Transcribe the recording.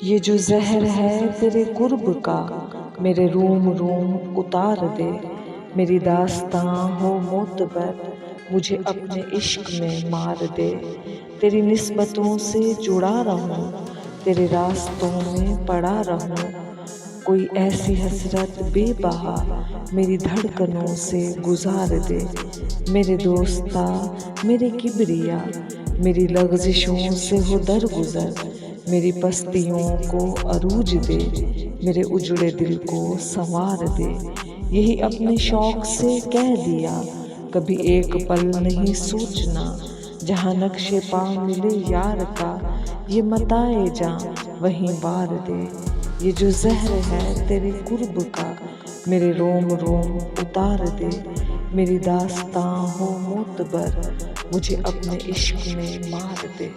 ये जो ज़हर है तेरे कुर्ब का, मेरे रूम रूम उतार दे। मेरी दास्तां हो मोतबर, मुझे अपने इश्क में मार दे। तेरी निस्बतों से जुड़ा रहूं, तेरे रास्तों में पड़ा रहूं। कोई ऐसी हसरत बेबहा मेरी धड़कनों से गुजार दे। मेरे दोस्ता, मेरे किबरिया, मेरी लग़ज़िशों से हो दरगुज़र। मेरी पस्तियों को अरूज दे, मेरे उजड़े दिल को संवार दे। यही अपने शौक़ से कह दिया, कभी एक पल नहीं सोचना। जहाँ नक्शे पा मिले यार का, ये मताए जां वहीं बार दे। ये जो ज़हर है तेरे कुर्ब का, मेरे रोम रोम उतार दे। मेरी दास्तां हो मोतबर, मुझे अपने इश्क में मार दे।